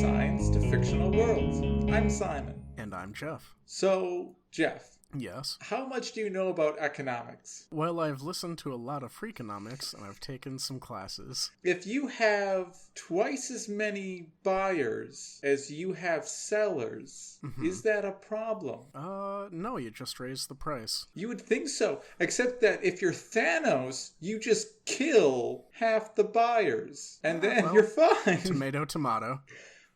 science to fictional worlds. I'm Simon. And I'm Jeff. So, Jeff. Yes? How much do you know about economics? Well, I've listened to a lot of Freakonomics, and I've taken some classes. If you have twice as many buyers as you have sellers, is that a problem? No, you just raised the price. You would think so, except that if you're Thanos, you just kill half the buyers, and then you're fine. Tomato, tomato.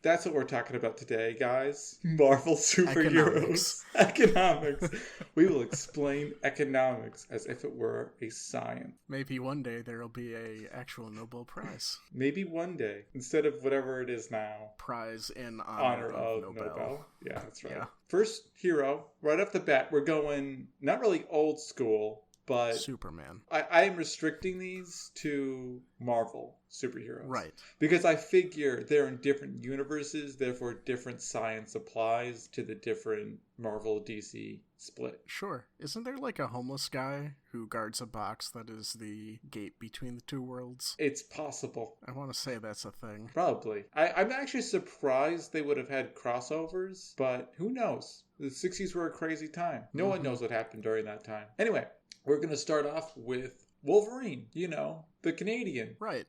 That's what we're talking about today, guys. Marvel superheroes. Economics. We will explain economics as if it were a science. Maybe one day there'll be a actual Nobel Prize. Maybe one day, instead of whatever it is now. Prize in honor of Nobel. Yeah, that's right. Yeah. First hero, right off the bat, we're going not really old school, but Superman. I am restricting these to Marvel superheroes. Right. Because I figure they're in different universes, therefore different science applies to the different Marvel DC split. Sure. Isn't there like a homeless guy who guards a box that is the gate between the two worlds? It's possible. I want to say that's a thing. Probably. I'm actually surprised they would have had crossovers, but who knows? The 60s were a crazy time. No one knows what happened during that time. Anyway, we're going to start off with Wolverine, the Canadian. Right.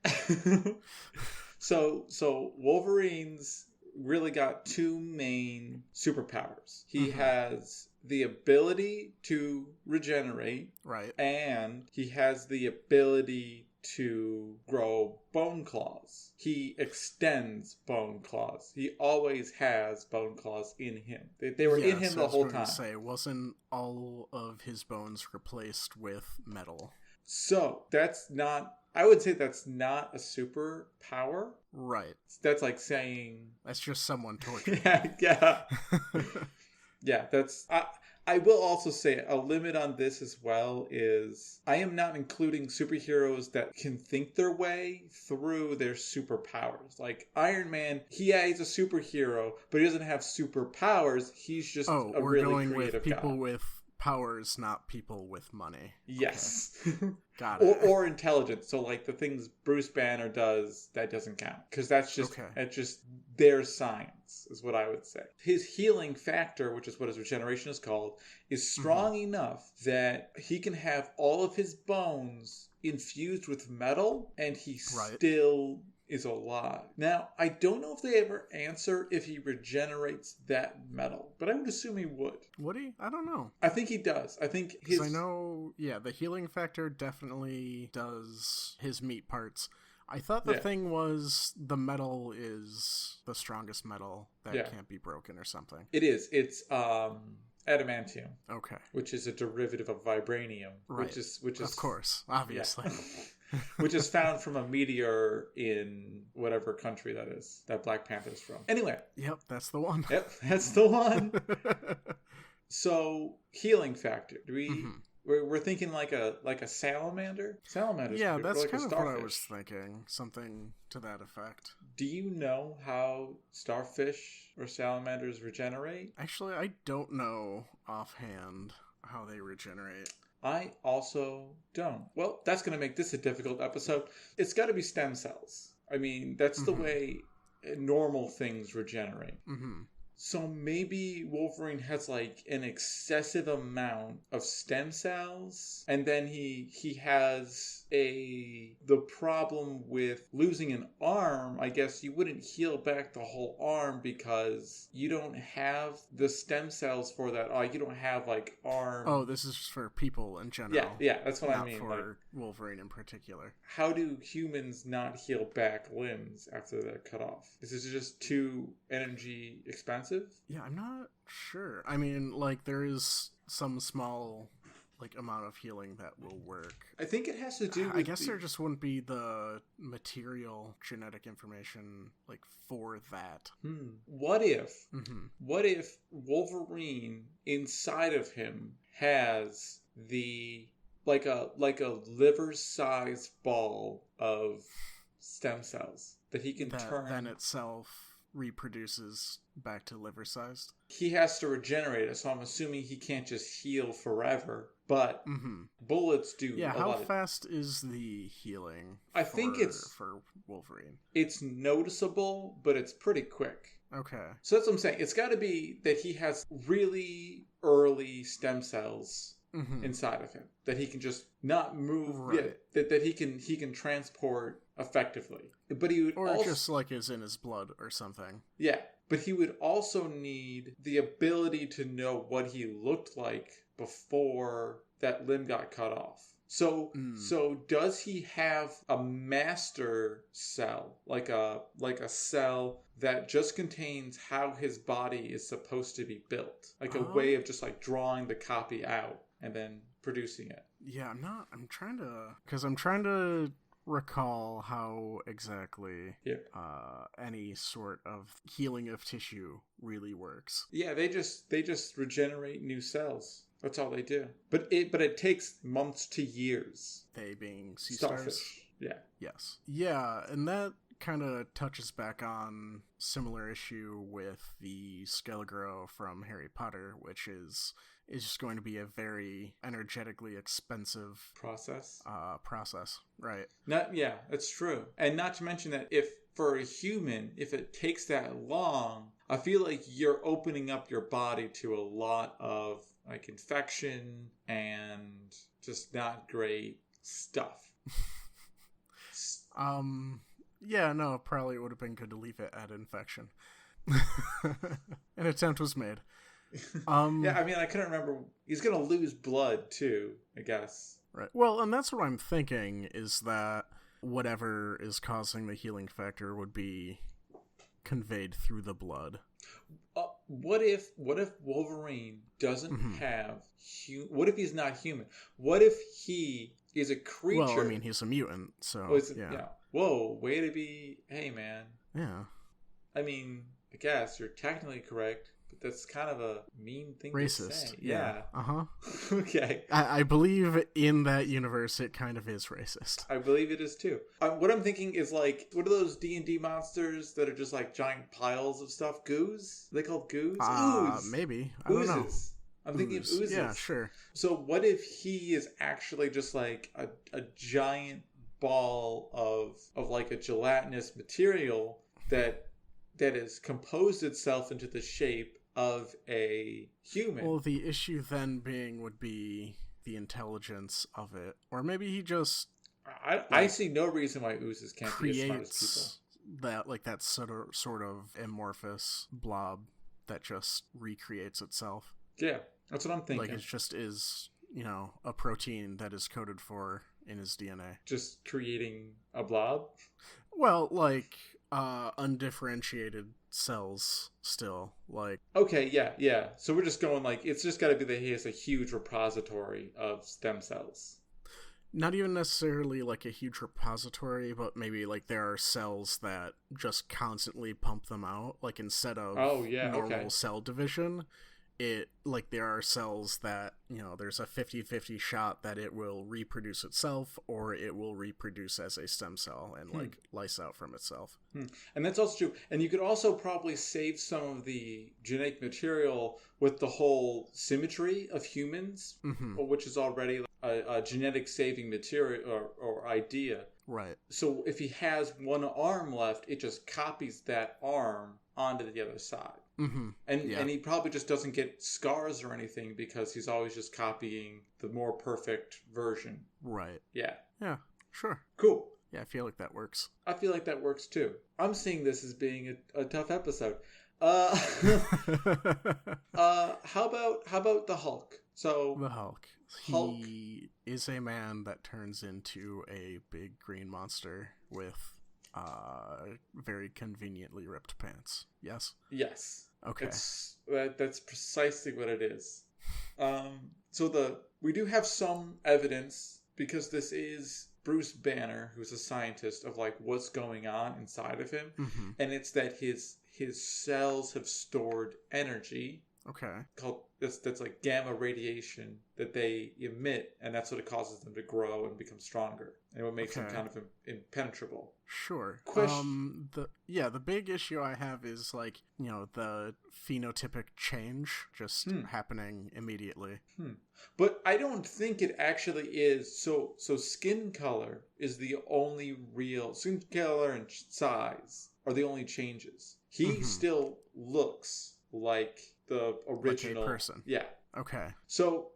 So Wolverine's really got two main superpowers. He has the ability to regenerate. Right. And he has the ability to grow bone claws. He extends bone claws. He always has bone claws in him. They were in him the whole time. Wasn't all of his bones replaced with metal? So, I would say that's not a superpower. Right. That's like saying... That's just someone torturing. Yeah. Yeah, that's... I will also say a limit on this as well is I am not including superheroes that can think their way through their superpowers. Like Iron Man, he's a superhero, but he doesn't have superpowers. He's just a really creative guy. People with powers, not people with money. Yes. Okay. Got it. Or intelligence. So like the things Bruce Banner does, that doesn't count. Because that's just their science, is what I would say. His healing factor, which is what his regeneration is called, is strong enough that he can have all of his bones infused with metal, and he still is alive. Now, I don't know if they ever answer if he regenerates that metal, but I would assume he would. Would he? I don't know. I think he does. I think I know, the healing factor definitely does his meat parts. I thought the thing was the metal is the strongest metal that can't be broken or something. It is. It's adamantium. Okay. Which is a derivative of vibranium. Right. Which is of course, obviously. Yeah. Which is found from a meteor in whatever country that is, that Black Panther's from. Anyway. Yep, that's the one. Yep, that's the one. So, healing factor. Do we... We're thinking like a salamander? Salamanders. Yeah, that's like kind of what I was thinking. Something to that effect. Do you know how starfish or salamanders regenerate? Actually, I don't know offhand how they regenerate. I also don't. Well, that's going to make this a difficult episode. It's got to be stem cells. I mean, that's the way normal things regenerate. So maybe Wolverine has like an excessive amount of stem cells, and then he has the problem with losing an arm. I guess you wouldn't heal back the whole arm because you don't have the stem cells for that. You don't have like arm. Oh, this is just for people in general. Yeah, that's what I mean. Not for Wolverine in particular. How do humans not heal back limbs after they're cut off? Is this just too energy expensive? Yeah, I'm not sure. I mean, like, there is some small, amount of healing that will work. I think it has to do with... I guess there just wouldn't be the genetic information, for that. What if... What if Wolverine, inside of him, has the... Like a liver-sized ball of stem cells that he can turn... Then itself reproduces back to liver-sized. He has to regenerate it, so I'm assuming he can't just heal forever. But bullets do. Yeah, how fast is the healing? I think it's for Wolverine. It's noticeable, but it's pretty quick. Okay. So that's what I'm saying. It's got to be that he has really early stem cells inside of him that he can just not move. Right. Yeah, that he can transport effectively. But he would just like is in his blood or something. Yeah, but he would also need the ability to know what he looked like before that limb got cut off. So does he have a master cell, like a cell that just contains how his body is supposed to be built, like a way of just like drawing the copy out and then producing it? Yeah, I'm trying to recall how exactly any sort of healing of tissue really works. Yeah, they just regenerate new cells. That's all they do. But it takes months to years. They being sea starfish. Stars? Yeah. Yes. Yeah, and that kind of touches back on similar issue with the Skelegro from Harry Potter, which is just going to be a very energetically expensive process. Right. That's true. And not to mention that if for a human, if it takes that long, I feel like you're opening up your body to a lot of like infection and just not great stuff. Yeah, no, it probably would have been good to leave it at infection. An attempt was made. Yeah, I mean, I couldn't remember. He's going to lose blood too, I guess. Right. Well, and that's what I'm thinking, is that whatever is causing the healing factor would be conveyed through the blood. What if Wolverine doesn't have... what if he's not human? What if he is a creature... Well, I mean, he's a mutant, so... yeah. Whoa, way to be... Hey, man. Yeah. I mean, I guess you're technically correct, but that's kind of a mean thing Racist. to say. Yeah. Uh-huh. Okay. I believe in that universe it kind of is racist. I believe it is too. What I'm thinking is like, what are those D&D monsters that are just like giant piles of stuff? Goos? Are they called goos? Ooze. Maybe. I don't know. I'm thinking of oozes. Yeah, sure. So what if he is actually just like a giant ball of like a gelatinous material that has composed itself into the shape of a human? Well, the issue then would be the intelligence of it. Or maybe he just... I see no reason why oozes can't be as smart as people. That sort of amorphous blob that just recreates itself. Yeah, that's what I'm thinking. Like it just is, a protein that is coded for in his DNA. Just creating a blob? Well, like undifferentiated cells still, like... Okay, yeah. So we're just going like, it's just got to be that he has a huge repository of stem cells. Not even necessarily like a huge repository, but maybe like there are cells that just constantly pump them out. Like instead of normal cell division, there are cells that, there's a 50-50 shot that it will reproduce itself or it will reproduce as a stem cell and lyse out from itself. And that's also true. And you could also probably save some of the genetic material with the whole symmetry of humans, which is already a genetic saving material or idea. Right. So if he has one arm left, it just copies that arm onto the other side. And he probably just doesn't get scars or anything because he's always just copying the more perfect version. Right. Yeah. Yeah, sure. Cool. Yeah, I feel like that works. I feel like that works too. I'm seeing this as being a tough episode. How about the Hulk? So the Hulk. He is a man that turns into a big green monster with very conveniently ripped pants. Yes? Yes. Okay. That's precisely what it is. So we do have some evidence, because this is Bruce Banner, who's a scientist, of like what's going on inside of him. And it's that his cells have stored energy. Okay. Called that's like gamma radiation that they emit, and that's what it causes them to grow and become stronger, and what makes them kind of impenetrable. Sure. Question. The big issue I have is like, the phenotypic change just happening immediately. But I don't think it actually is. So skin color is the only real skin color, and size are the only changes. He still looks like the original like a person. Yeah. Okay. So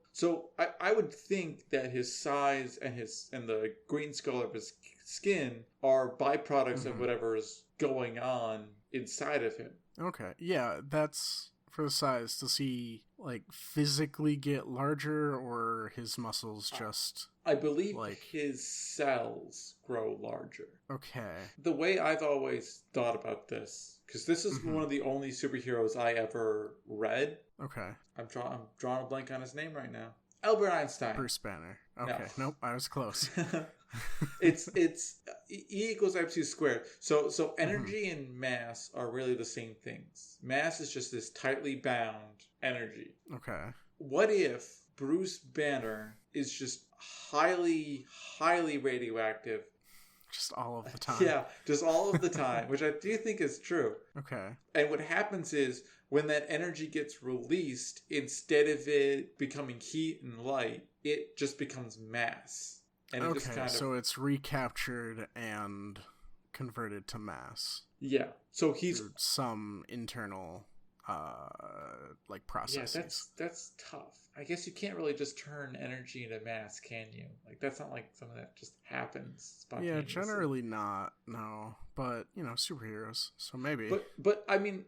I would think that his size and the green color of his skin are byproducts of whatever is going on inside of him. Okay. Yeah, that's for the size. Does he like physically get larger, or his muscles just... I believe his cells grow larger. Okay. The way I've always thought about this, because this is one of the only superheroes I ever read. Okay. I'm drawing a blank on his name right now. Albert Einstein. Bruce Banner. Okay. No. Nope, I was close. it's E equals MC squared. So energy and mass are really the same things. Mass is just this tightly bound energy. Okay. What if Bruce Banner is just highly, highly radioactive? Just all of the time. Yeah, just all of the time, which I do think is true. Okay. And what happens is, when that energy gets released, instead of it becoming heat and light, it just becomes mass. And it just so it's recaptured and converted to mass. Yeah. So he's... through some internal, processes. Yeah, that's tough. I guess you can't really just turn energy into mass, can you? Like, that's not like something that just happens spontaneously. Yeah, generally not, no. But, superheroes, so maybe. But I mean,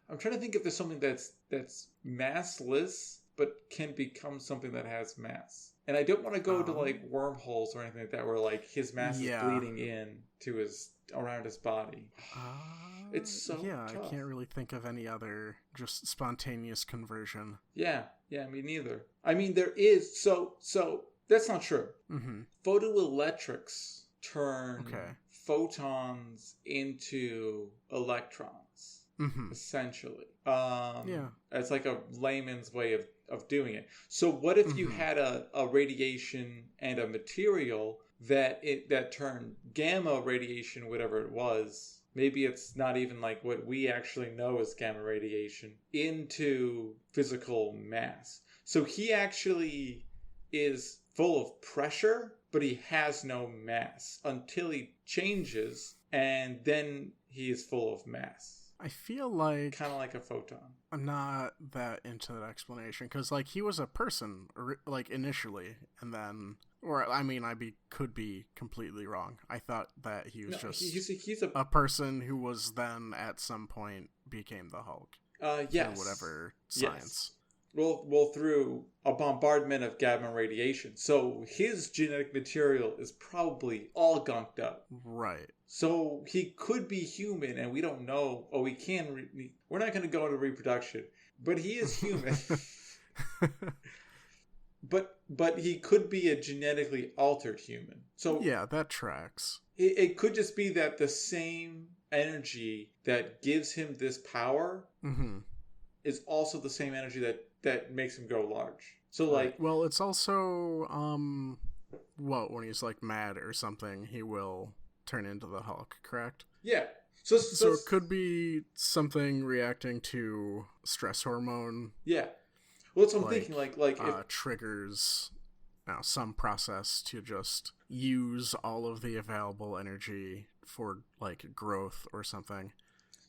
I'm trying to think if there's something that's massless, but can become something that has mass. And I don't want to go to like wormholes or anything like that, where like his mass is bleeding in to around his body. It's so tough. I can't really think of any other just spontaneous conversion. Yeah, me neither. I mean, there is so that's not true. Photoelectrics turn photons into electrons, essentially. It's like a layman's way of doing it. So what if you had a radiation and a material that turned gamma radiation, whatever it was, maybe it's not even like what we actually know as gamma radiation, into physical mass. So he actually is full of pressure, but he has no mass until he changes, and then he is full of mass. I feel like... kind of like a photon. I'm not that into that explanation, because, he was a person, initially, and then... Or, I mean, could be completely wrong. I thought that he was he's a person who was then, at some point, became the Hulk. Yes. Through whatever science. Yes. Well, through a bombardment of gamma radiation. So his genetic material is probably all gunked up. Right. So he could be human, and we don't know. Oh, we can. We're not going to go into reproduction, but he is human. But he could be a genetically altered human. So yeah, that tracks. It could just be that the same energy that gives him this power is also the same energy that makes him grow large. So well, it's also when he's mad or something, he will turn into the Hulk, correct? Yeah. So it could be something reacting to stress hormone. Yeah. Well, that's what I'm thinking. If triggers some process to just use all of the available energy for growth or something.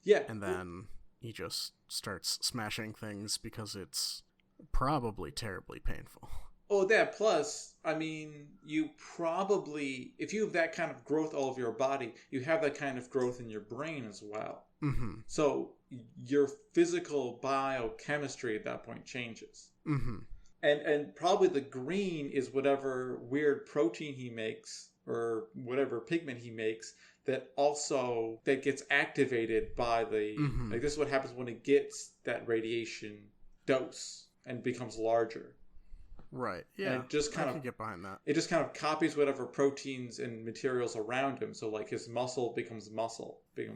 Yeah. And then he just starts smashing things because it's probably terribly painful. Oh, that plus, I mean, you probably, if you have that kind of growth all over your body, you have that kind of growth in your brain as well. So your physical biochemistry at that point changes. And probably the green is whatever weird protein he makes or whatever pigment he makes that gets activated by the... this is what happens when it gets that radiation dose and becomes larger. Right. Yeah. And it just kind I can get behind that. It just kind of copies whatever proteins and materials around him. So like his muscle becomes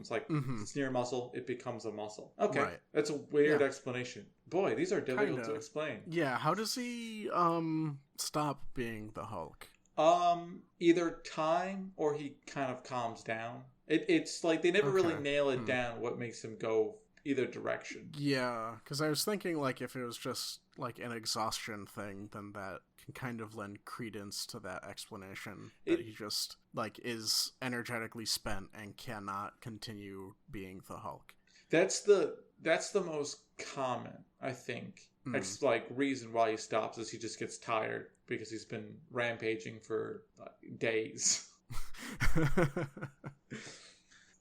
like it's near muscle, it becomes a muscle. Okay. Right. That's a weird explanation. Boy, these are difficult to explain. Yeah. How does he stop being the Hulk? Either time or he kind of calms down. It's like they never really nail it down what makes him go either direction. Yeah, because I was thinking like if it was just like an exhaustion thing, then that can kind of lend credence to that explanation that he just like is energetically spent and cannot continue being the Hulk. That's the most common, I think. It's like reason why he stops is he just gets tired because he's been rampaging for days.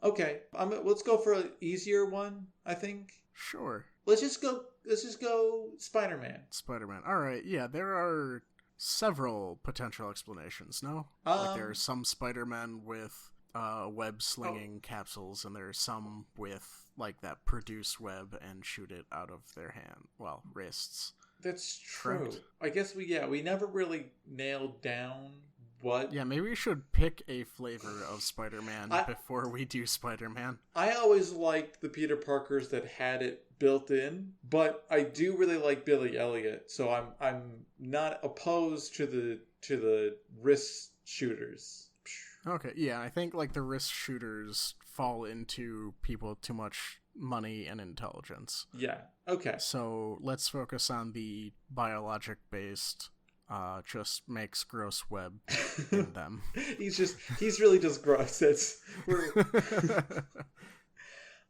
Okay, let's go for an easier one, I think. Sure. Let's just go Spider-Man. Spider-Man. All right. Yeah, there are several potential explanations, no? Like there are some Spider-Men with web slinging capsules, and there are some with like that produce web and shoot it out of their wrists. That's true. Correct? I guess we never really nailed down what. Yeah, maybe we should pick a flavor of Spider-Man before we do Spider-Man. I always liked the Peter Parkers that had it built in, but I do really like Billy Elliot, so I'm not opposed to the wrist shooters. Okay, yeah, I think like the wrist shooters fall into people with too much money and intelligence. Yeah, okay. So let's focus on the biologic-based, just makes gross web in them. He's really just gross.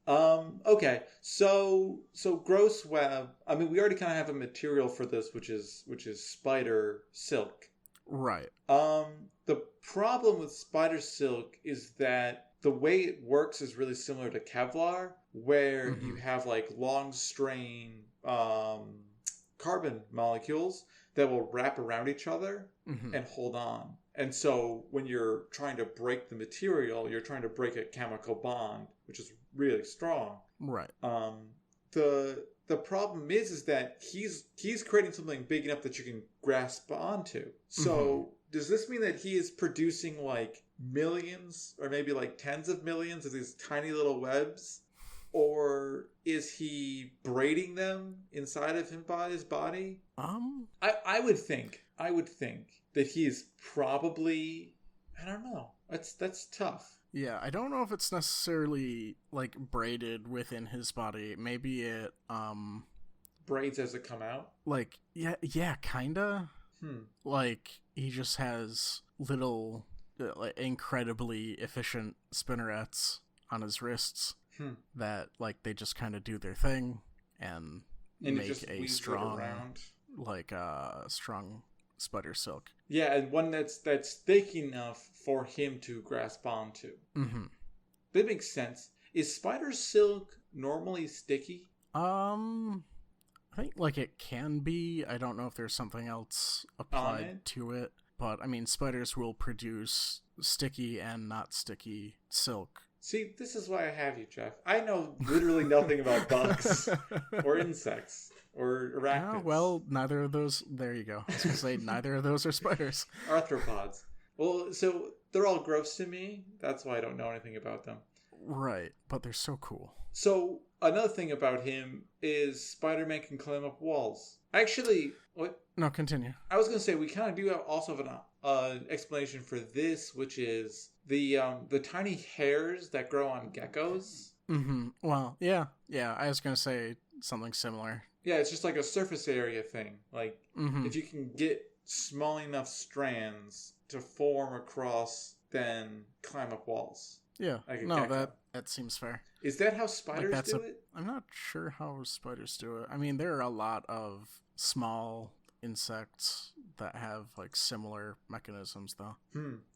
Okay, so gross web. I mean, we already kind of have a material for this, which is spider silk. Right. The problem with spider silk is that the way it works is really similar to Kevlar, where you have like long strain carbon molecules that will wrap around each other and hold on. And so when you're trying to break the material, you're trying to break a chemical bond, which is really strong. Right. The problem is that he's creating something big enough that you can grasp onto. So does this mean that he is producing like millions or maybe like tens of millions of these tiny little webs? Or is he braiding them inside of him by his body? I would think that he is probably, I don't know. That's tough. Yeah, I don't know if it's necessarily like braided within his body. Maybe it braids as it come out. Like yeah, kinda. Like he just has little, incredibly efficient spinnerets on his wrists that like they just kind of do their thing and make a strong, strong spider silk. Yeah, and one that's thick enough for him to grasp onto. That makes sense. Is spider silk normally sticky? I think like it can be. I don't know if there's something else applied to it, but I mean spiders will produce sticky and not sticky silk. See, this is why I have you, Jeff. I know literally nothing about bugs or insects or arachnids. Yeah, well, neither of those. There you go. I was going to say neither of those are spiders. Arthropods. Well, so they're all gross to me. That's why I don't know anything about them. Right, but they're so cool. So another thing about him is Spider-Man can climb up walls. Actually, what? No, continue. I was going to say we kind of do also have an explanation for this, which is the tiny hairs that grow on geckos. Well, yeah. I was going to say something similar. Yeah, it's just like a surface area thing. Like if you can get small enough strands to form across, then climb up walls. Yeah, like no, that seems fair. Is that how spiders do it? I'm not sure how spiders do it. I mean, there are a lot of small insects that have like similar mechanisms, though.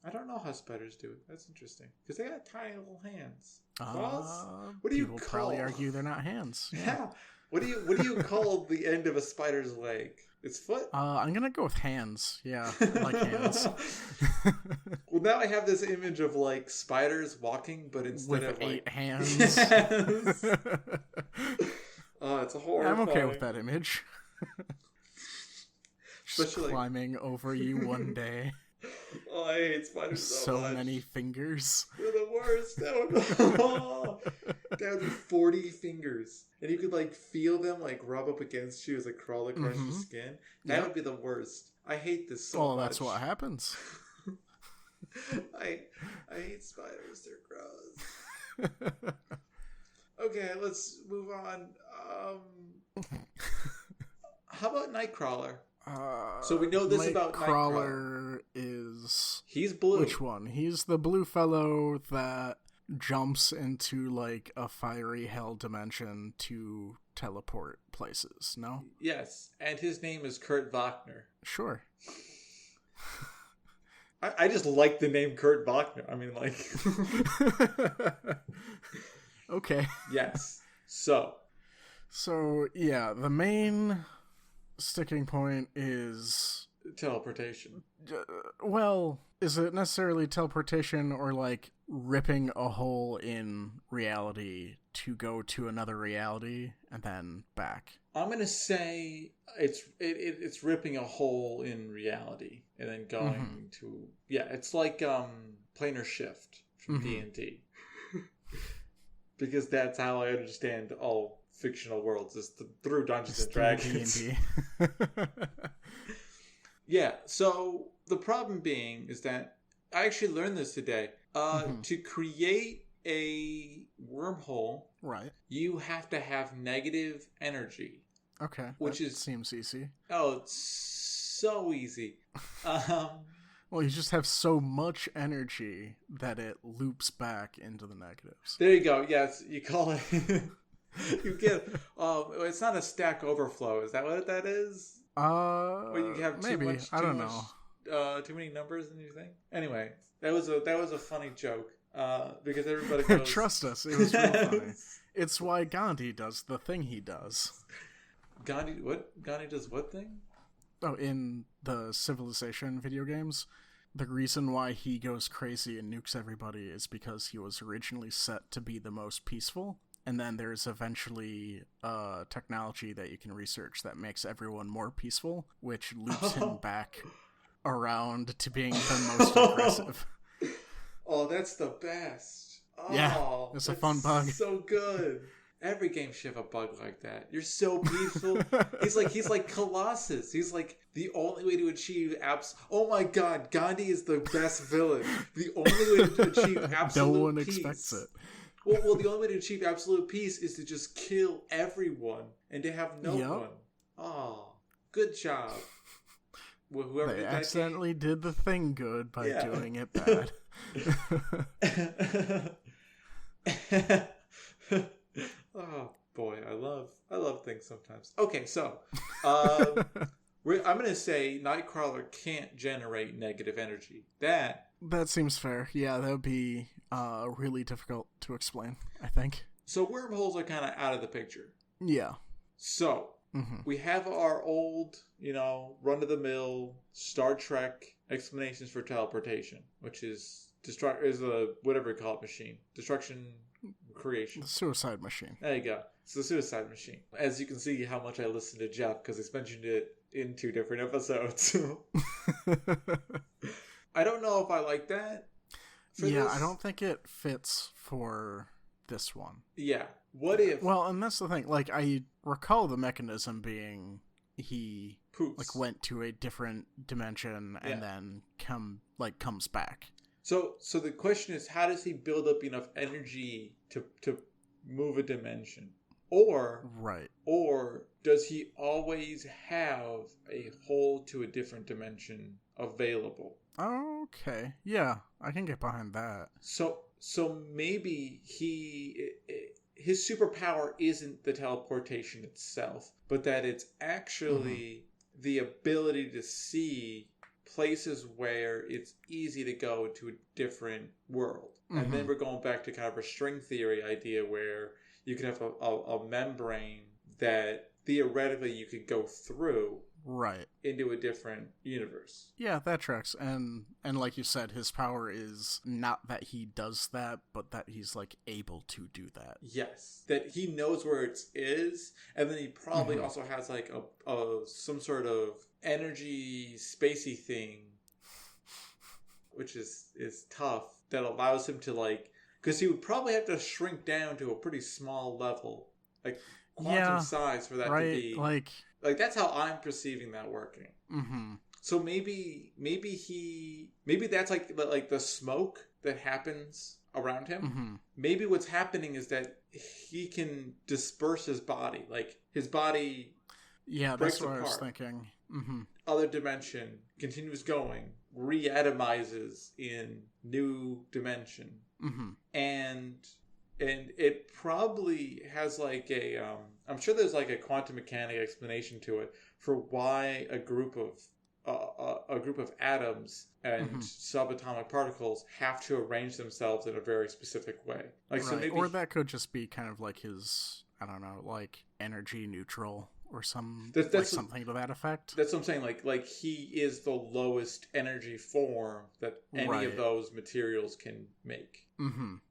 I don't know how spiders do it. That's interesting because they got tiny little hands. What do you call? People probably argue they're not hands. Yeah. What do you call the end of a spider's leg? Its foot? I'm gonna go with hands. Yeah, I like hands. Well, now I have this image of like spiders walking, but instead with of 8 hands. Yes. Oh, it's a horror. I'm okay with that image. Just climbing over you one day. Oh, I hate spiders so much. So many fingers. They're the worst. That would be 40 fingers. And you could, like, feel them, like, rub up against you as they crawl across your skin. That would be the worst. I hate this so much. Well, that's what happens. I hate spiders. They're gross. Okay, let's move on. How about Nightcrawler? So we know this about Nightcrawler. He's blue. Which one? He's the blue fellow that jumps into, like, a fiery hell dimension to teleport places, no? Yes, and his name is Kurt Wagner. Sure. I just like the name Kurt Wagner. I mean, like... Okay. Yes. So, yeah, the main sticking point is... teleportation. Well, is it necessarily teleportation or, like, ripping a hole in reality to go to another reality and then back? I'm going to say it's ripping a hole in reality and then going to... Yeah, it's like planar shift from D&D. Because that's how I understand all fictional worlds, is through Dungeons and Dragons. Yeah, so the problem being is that I actually learned this today. To create a wormhole, right, you have to have negative energy. Okay, which seems easy. Oh, it's so easy. Well, you just have so much energy that it loops back into the negatives. There you go. Yes, you call it. You get. It's not a Stack Overflow. Is that what that is? Where you have maybe. I don't know. Too many numbers in your thing. Anyway, that was a funny joke. Because everybody goes... Trust us, it was real funny. It's why Gandhi does the thing he does. Gandhi does what thing? Oh, in the Civilization video games, the reason why he goes crazy and nukes everybody is because he was originally set to be the most peaceful, and then there's eventually technology that you can research that makes everyone more peaceful, which loops him back around to being the most aggressive. Oh, that's the best. Oh, yeah, it's a fun bug. So good. Every game should have a bug like that. You're so peaceful. He's like Colossus. He's like the only way to achieve Oh my God, Gandhi is the best villain. The only way to achieve absolute no one peace. Expects it. Well, the only way to achieve absolute peace is to just kill everyone and to have no one. Oh, good job. Well, whoever they accidentally did the thing good by doing it bad. Oh boy, I love things sometimes. Okay, so I'm gonna say Nightcrawler can't generate negative energy. That seems fair. Yeah, that would be really difficult to explain, I think. So wormholes are kind of out of the picture. Yeah. So we have our old, run of the mill Star Trek explanations for teleportation, which is whatever you call it, machine destruction. Creation. The suicide machine. There you go. It's the suicide machine. As you can see how much I listened to Jeff, because he's mentioned it in 2 different episodes. I don't know if I like that. I don't think it fits for this one. Yeah. What if... Well, and that's the thing. Like, I recall the mechanism being he poops. Like went to a different dimension and then comes back. So the question is, how does he build up enough energy to move a dimension? Or does he always have a hole to a different dimension available? Okay. Yeah, I can get behind that. So maybe his superpower isn't the teleportation itself, but that it's actually the ability to see places where it's easy to go to a different world. And then we're going back to kind of a string theory idea where you can have a membrane that theoretically you could go through, Right. into a different universe. Yeah, that tracks. And like you said, his power is not that he does that, but that he's like able to do that. Yes. That he knows where it is, and then he probably also has like a some sort of energy spacey thing, which is tough, that allows him to like, because he would probably have to shrink down to a pretty small level, like quantum size for that to be like that's how I'm perceiving that working. So maybe that's like the smoke that happens around him. Maybe what's happening is that he can disperse his body, like his body. Yeah, that's what I was thinking. Other dimension, continues going, reatomizes in new dimension, and it probably has like a I'm sure there's like a quantum mechanic explanation to it for why a group of atoms and subatomic particles have to arrange themselves in a very specific way. Like, so maybe, or that could just be kind of like his, I don't know, like energy neutral or something to that effect. That's what I'm saying. Like he is the lowest energy form that any of those materials can make.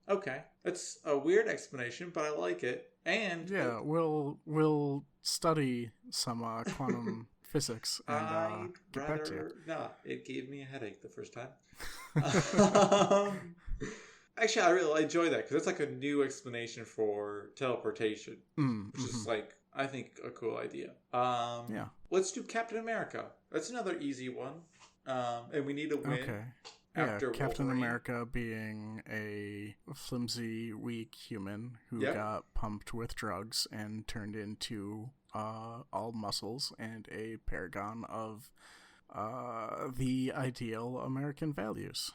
Okay, that's a weird explanation, but I like it. And yeah, we'll study some quantum physics and get back to you. No, it gave me a headache the first time. Actually, I really enjoy that because it's like a new explanation for teleportation, which is like, I think, a cool idea. Yeah. Let's do Captain America. That's another easy one. And we need a win. Okay. After Captain Wolverine. America being a flimsy, weak human who got pumped with drugs and turned into all muscles and a paragon of the ideal American values.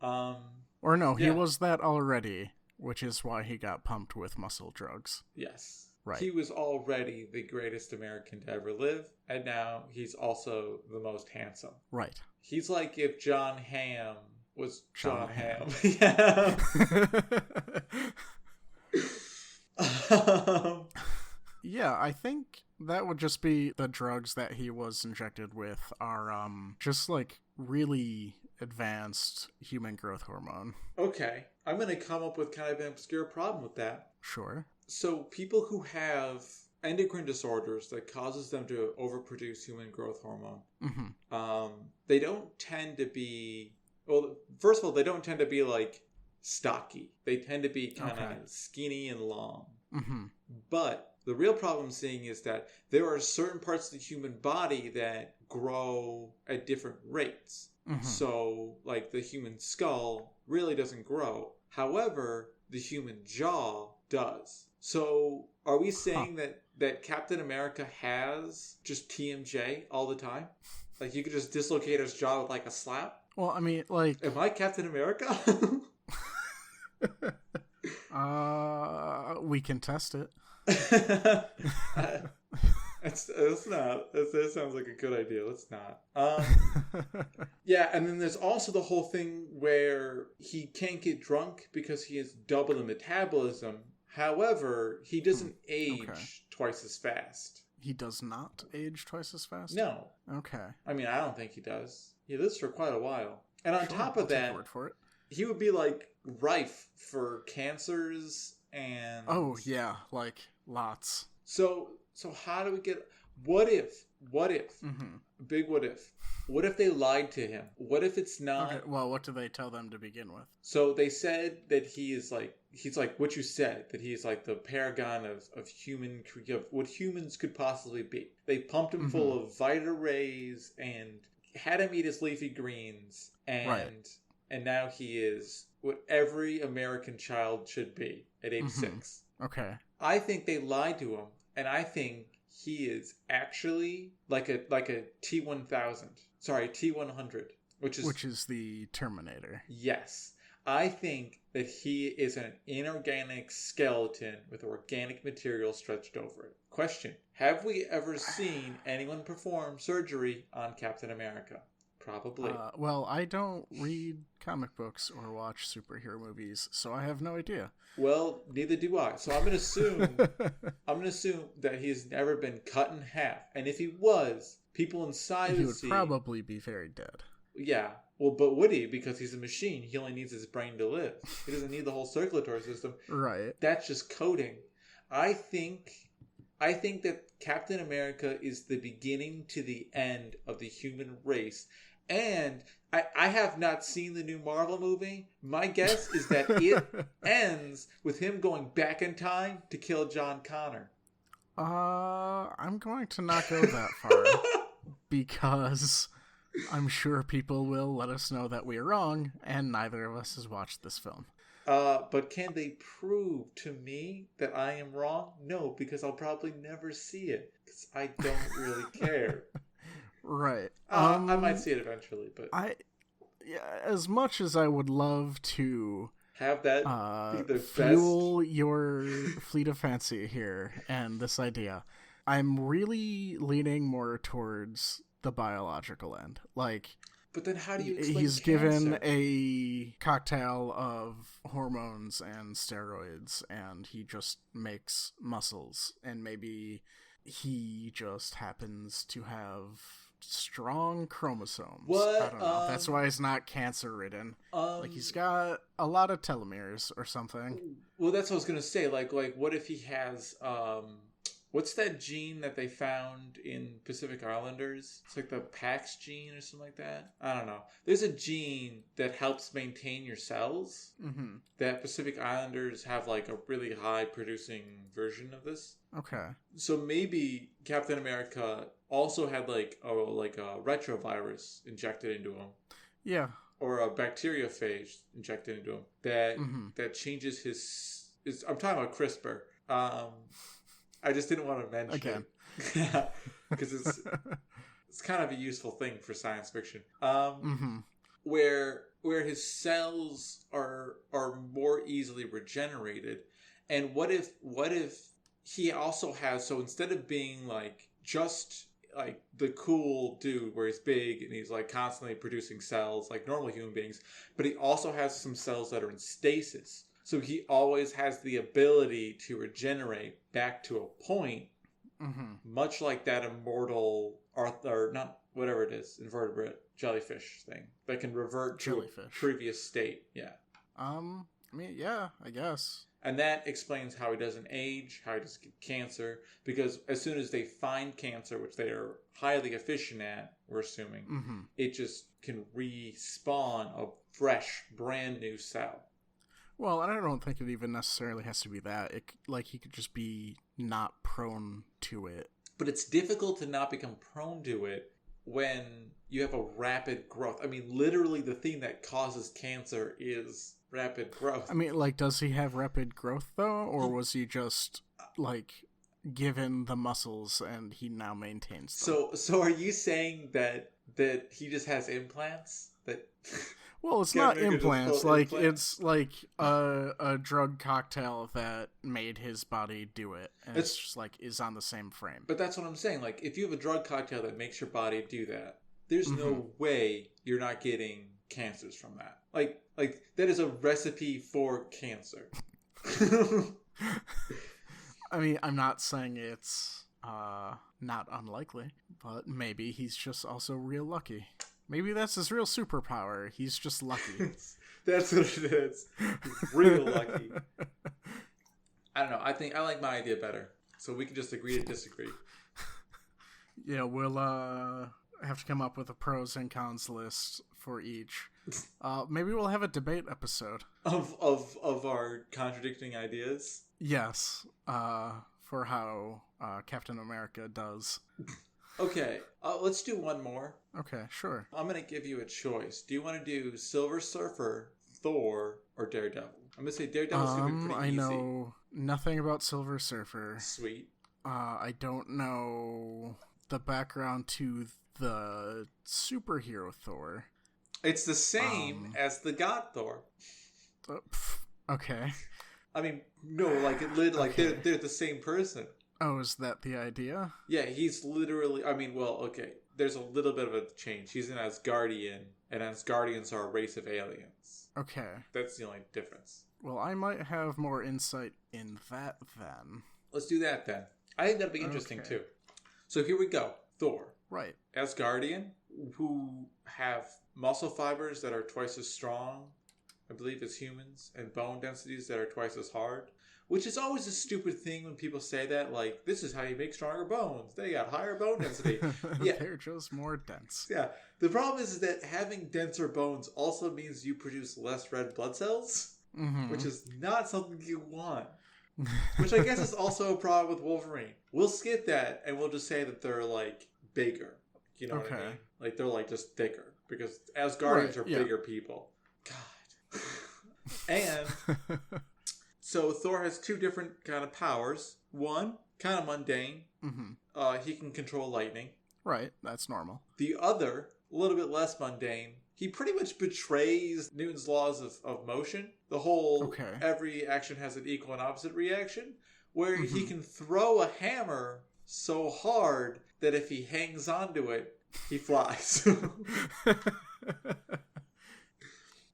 Or no, he was that already, which is why he got pumped with muscle drugs. Yes. Right. He was already the greatest American to ever live, and now he's also the most handsome. Right. He's like if John Hamm was John Hamm. Yeah. Yeah, I think that would just be the drugs that he was injected with are just like really advanced human growth hormone. Okay. I'm going to come up with kind of an obscure problem with that. Sure. So people who have endocrine disorders that causes them to overproduce human growth hormone, they don't tend to be, well, first of all, they don't tend to be like stocky. They tend to be kind of skinny and long. But the real problem I'm seeing is that there are certain parts of the human body that grow at different rates. So, like, the human skull really doesn't grow. However, the human jaw does. So, are we saying that Captain America has just TMJ all the time? Like, you could just dislocate his jaw with, like, a slap? Well, I mean, like... Am I Captain America? We can test it. It's not. That sounds like a good idea. Let's not. Yeah, and then there's also the whole thing where he can't get drunk because he has double the metabolism. However, he doesn't age twice as fast. He does not age twice as fast? No. Okay. I mean, I don't think he does. He lives for quite a while. And on top of that, word for it. He would be like rife for cancers and... Oh, yeah, like lots. So how do we get... What if, big what if they lied to him? What if it's not... Okay, well, what do they tell them to begin with? So they said that he's like what you said, that he's like the paragon of what humans could possibly be. They pumped him full of Vita Rays and had him eat his leafy greens, and now he is what every American child should be at age 6. Okay. I think they lied to him, and I think he is actually like a T-1000. Sorry, T-100, which is the Terminator. Yes. I think that he is an inorganic skeleton with organic material stretched over it. Question: have we ever seen anyone perform surgery on Captain America? Probably. Well, I don't read comic books or watch superhero movies, so I have no idea. Well, neither do I. So I'm gonna assume that he's never been cut in half. And if he was, people inside he would probably be very dead. Yeah. Well, but would he? Because he's a machine. He only needs his brain to live. He doesn't need the whole circulatory system. Right. That's just coding. I think that Captain America is the beginning to the end of the human race. And I have not seen the new Marvel movie. My guess is that it ends with him going back in time to kill John Connor. I'm going to not go that far because I'm sure people will let us know that we're wrong, and neither of us has watched this film. But can they prove to me that I am wrong? No, because I'll probably never see it. Because I don't really care. Right. I might see it eventually, but as much as I would love to have that be the fuel best. Your fleet of fancy here and this idea, I'm really leaning more towards the biological end. Like, but then how do you explain he's cancer? given a cocktail of hormones and steroids, and he just makes muscles, and maybe he just happens to have strong chromosomes. What? I don't know. That's why he's not cancer-ridden. Like, he's got a lot of telomeres or something. Well, that's what I was gonna say. Like, what if he has what's that gene that they found in Pacific Islanders? It's like the PAX gene or something like that. I don't know. There's a gene that helps maintain your cells. Mm-hmm. That Pacific Islanders have like a really high producing version of this. Okay. So maybe Captain America also had like a retrovirus injected into him. Yeah. Or a bacteriophage injected into him that changes his. I'm talking about CRISPR. I just didn't want to mention it because it's kind of a useful thing for science fiction. Where his cells are more easily regenerated, and what if he also has, so instead of being like just like the cool dude where he's big and he's like constantly producing cells like normal human beings, but he also has some cells that are in stasis. So he always has the ability to regenerate back to a point, much like that immortal, or not whatever it is, invertebrate jellyfish thing that can revert to a previous state. Yeah. I mean, yeah, I guess. And that explains how he doesn't age, how he doesn't get cancer, because as soon as they find cancer, which they are highly efficient at, we're assuming, it just can respawn a fresh, brand new cell. Well, and I don't think it even necessarily has to be that. He could just be not prone to it. But it's difficult to not become prone to it when you have a rapid growth. I mean, literally the thing that causes cancer is rapid growth. I mean, like, does he have rapid growth, though? Or was he just, like, given the muscles and he now maintains them? So are you saying that he just has implants? That... Well, it's not implants. Like, it's like a drug cocktail that made his body do it. And it's just like is on the same frame. But that's what I'm saying. Like, if you have a drug cocktail that makes your body do that, there's no way you're not getting cancers from that. Like that is a recipe for cancer. I mean, I'm not saying it's not unlikely, but maybe he's just also real lucky. Maybe that's his real superpower. He's just lucky. That's what it is. He's real lucky. I don't know. I think I like my idea better. So we can just agree to disagree. Yeah, we'll have to come up with a pros and cons list for each. Maybe we'll have a debate episode. Of our contradicting ideas? Yes. For how Captain America does. Okay, let's do one more. Okay, sure. I'm going to give you a choice. Do you want to do Silver Surfer, Thor, or Daredevil? I'm going to say Daredevil's going to be pretty easy. I know nothing about Silver Surfer. Sweet. I don't know the background to the superhero Thor. It's the same as the God Thor. Okay. I mean, no, like they're the same person. Oh, is that the idea? Yeah, he's literally... I mean, well, okay. there's a little bit of a change. He's an Asgardian, and Asgardians are a race of aliens. Okay. That's the only difference. Well, I might have more insight in that then. Let's do that then. I think that'd be interesting too. So here we go. Thor. Right. Asgardian, who have muscle fibers that are twice as strong, I believe, as humans, and bone densities that are twice as hard. Which is always a stupid thing when people say that, like, this is how you make stronger bones. They got higher bone density. Yeah. They're just more dense. Yeah. The problem is that having denser bones also means you produce less red blood cells, which is not something you want. Which I guess is also a problem with Wolverine. We'll skip that, and we'll just say that they're, like, bigger. You know what I mean? Like, they're, like, just thicker. Because Asgardians are bigger people. God. And... So Thor has two different kind of powers. One, kind of mundane. He can control lightning. Right, that's normal. The other, a little bit less mundane. He pretty much betrays Newton's laws of motion. The whole, every action has an equal and opposite reaction. Where he can throw a hammer so hard that if he hangs onto it, he flies.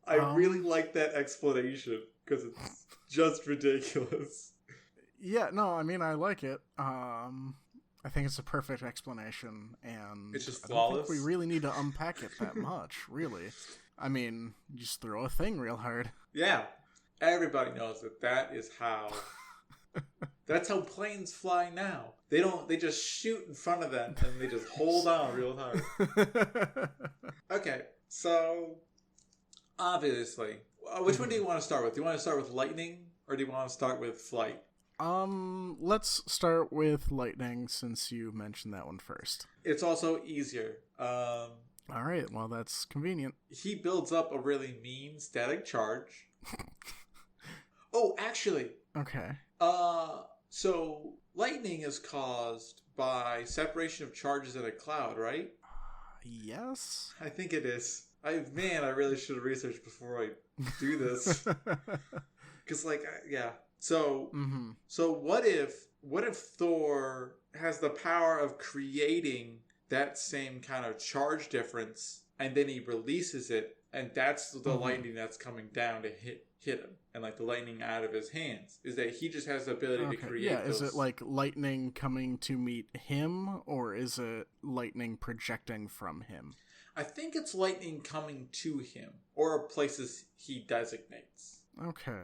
I really like that explanation because it's just ridiculous. Yeah, no, I mean, I like it. I think it's a perfect explanation, and it's just flawless. I don't think we really need to unpack it that much, really. I mean, you just throw a thing real hard. Yeah, everybody knows that is how. That's how planes fly now. They just shoot in front of them and they just hold on real hard. Okay, so obviously. Which one do you want to start with? Do you want to start with lightning, or do you want to start with flight? Let's start with lightning, since you mentioned that one first. It's also easier. Alright, well, that's convenient. He builds up a really mean static charge. Oh, actually. Okay. So lightning is caused by separation of charges in a cloud, right? Yes. I think it is. I really should have researched before I do this. Because, yeah. So, so what if Thor has the power of creating that same kind of charge difference, and then he releases it, and that's the lightning that's coming down to hit him, and like the lightning out of his hands, is that he just has the ability to create. Yeah, is it like lightning coming to meet him, or is it lightning projecting from him? I think it's lightning coming to him, or places he designates. Okay.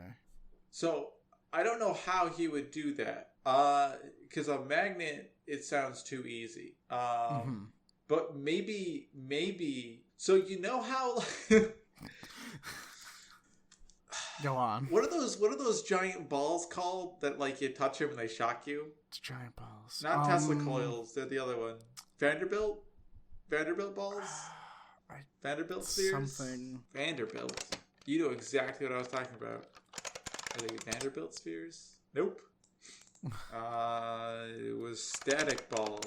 So, I don't know how he would do that. Because a magnet, it sounds too easy. But maybe... So, you know how... Go on. What are those giant balls called that, like, you touch them and they shock you? It's giant balls. Not Tesla coils. They're the other one. Vanderbilt balls? Vanderbilt spheres? Something. Vanderbilt. You know exactly what I was talking about. Are they Vanderbilt spheres? Nope. It was static balls.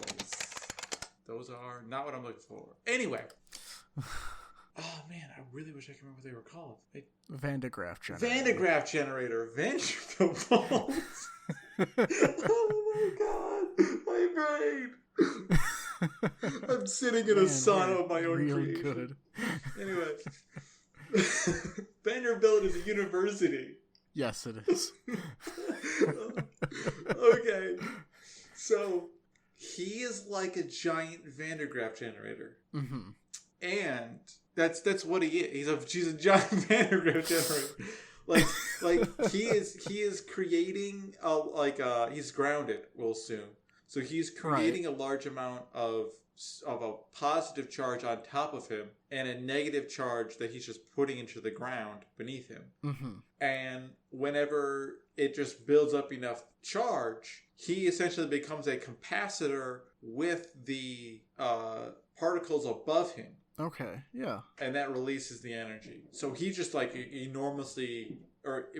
Those are not what I'm looking for. Anyway. Oh man, I really wish I could remember what they were called. Van de Graaff generator. Vanderbilt balls. Oh my god, my brain. I'm sitting in a sauna of my own creation. Good. Anyway, Vanderbilt is a university. Yes, it is. Okay, so he is like a giant Van de Graaff generator, and that's what he is. He's a giant Van de Graaff generator. Like he is creating he's grounded. We'll assume. So he's creating a large amount of a positive charge on top of him and a negative charge that he's just putting into the ground beneath him. And whenever it just builds up enough charge, he essentially becomes a capacitor with the particles above him. Okay, yeah. And that releases the energy. So he just it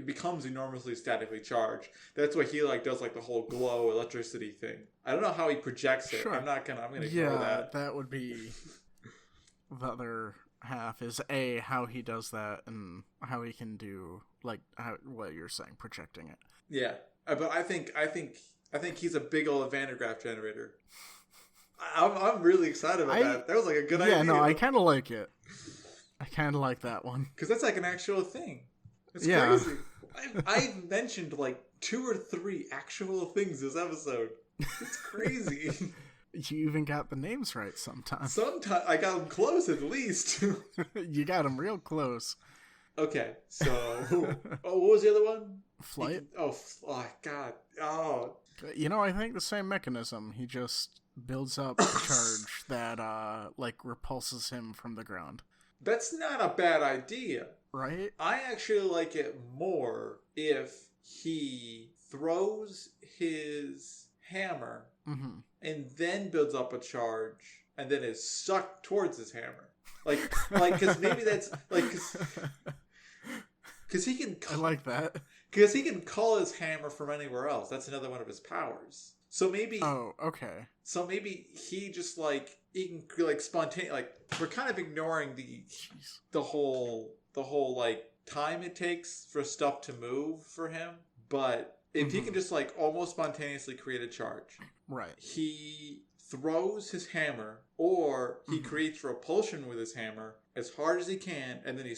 becomes enormously statically charged. That's why he does the whole glow electricity thing. I don't know how he projects it. Sure. I'm gonna ignore that. That would be the other half is how he does that and how he can do what you're saying, projecting it. Yeah. But I think he's a big old Van de Graaff generator. I'm really excited about that. That was like a good idea. Yeah, no, I kind of like it. I kind of like that one. Because that's like an actual thing. It's crazy. I've mentioned like 2 or 3 actual things this episode. It's crazy. You even got the names right sometimes. Sometimes I got them close at least. You got them real close. Okay, so what was the other one? Flight. Oh God. Oh. You know, I think the same mechanism. He just builds up a charge that like repulses him from the ground. That's not a bad idea. Right? I actually like it more if he throws his hammer and then builds up a charge and then is sucked towards his hammer. Like, because maybe that's like, because he can. I like that. Because he can call his hammer from anywhere else. That's another one of his powers. So maybe. Oh, okay. So maybe he just he can like spontaneously, like, we're kind of ignoring the whole like time it takes for stuff to move for him, but if he can just like almost spontaneously create a charge, right? He throws his hammer, or he creates repulsion with his hammer as hard as he can, and then he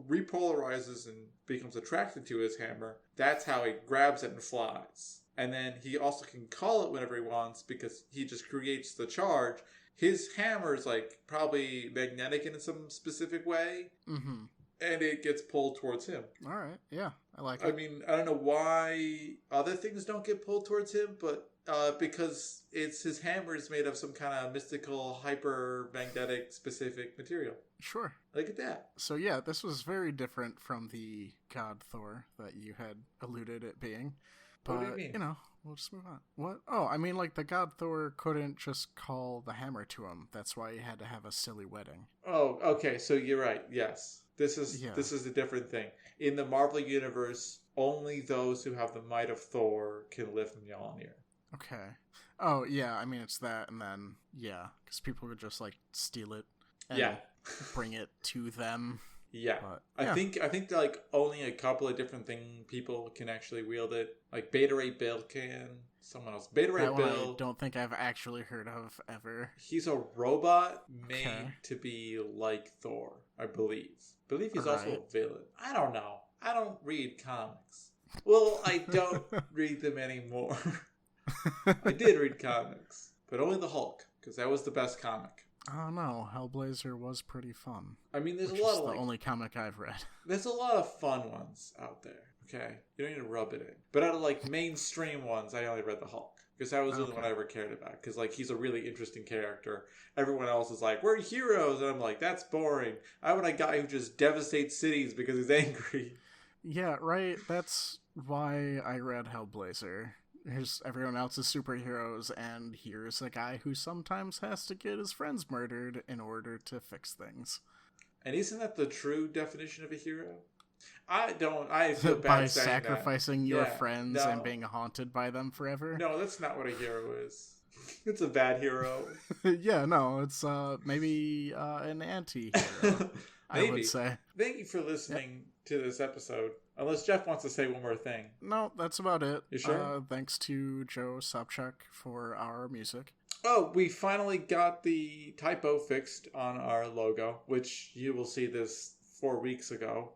repolarizes and becomes attracted to his hammer. That's how he grabs it and flies. And then he also can call it whenever he wants because he just creates the charge. His hammer is like probably magnetic in some specific way. And it gets pulled towards him. All right. Yeah, I like it. I mean, I don't know why other things don't get pulled towards him, but because his hammer is made of some kind of mystical, hyper-magnetic specific material. Sure. Look at that. So yeah, this was very different from the God Thor that you had alluded it being. But, what do you mean? You know, we'll just move on. What? Oh, I mean, like, the God Thor couldn't just call the hammer to him. That's why he had to have a silly wedding. Oh, okay. So you're right. Yes. This is a different thing. In the Marvel Universe, only those who have the might of Thor can live in Mjolnir. Okay. Oh, yeah. I mean, it's that, and then, yeah. Because people would just, like, steal it and bring it to them. Yeah. But, yeah. I think like only a couple of different people can actually wield it. Like Beta Ray Bill can. Someone else. Beta Ray Bill. I don't think I've actually heard of ever. He's a robot made to be like Thor, I believe. I believe he's also a villain. I don't know. I don't read comics. Well, I don't read them anymore. I did read comics, but only the Hulk, because that was the best comic. I don't know. Hellblazer was pretty fun. I mean, there's a lot of the only comic I've read. There's a lot of fun ones out there. Okay, you don't need to rub it in. But out of like mainstream ones, I only read the Hulk because that was the only one I ever cared about. Because like he's a really interesting character. Everyone else is like, we're heroes, and I'm like, that's boring. I want a guy who just devastates cities because he's angry. Yeah, right. That's why I read Hellblazer. Here's everyone else's superheroes, and here's a guy who sometimes has to get his friends murdered in order to fix things. And isn't that the true definition of a hero? I feel bad by saying sacrificing your friends and being haunted by them forever? No, that's not what a hero is. It's a bad hero. Yeah, no, it's maybe an anti-hero, I would say. Thank you for listening to this episode. Unless Jeff wants to say one more thing. No, that's about it. You sure? Thanks to Joe Sopchak for our music. Oh, we finally got the typo fixed on our logo, which you will see this 4 weeks ago.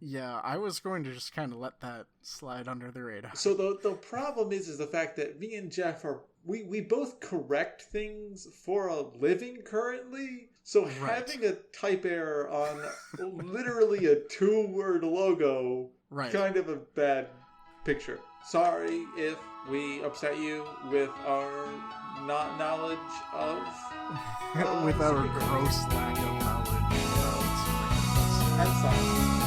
Yeah, I was going to just kind of let that slide under the radar. So the problem is the fact that me and Jeff we both correct things for a living currently. So having a type error on literally a 2-word logo, kind of a bad picture. Sorry if we upset you with our not knowledge of... with our gross lack of knowledge. I'm sorry.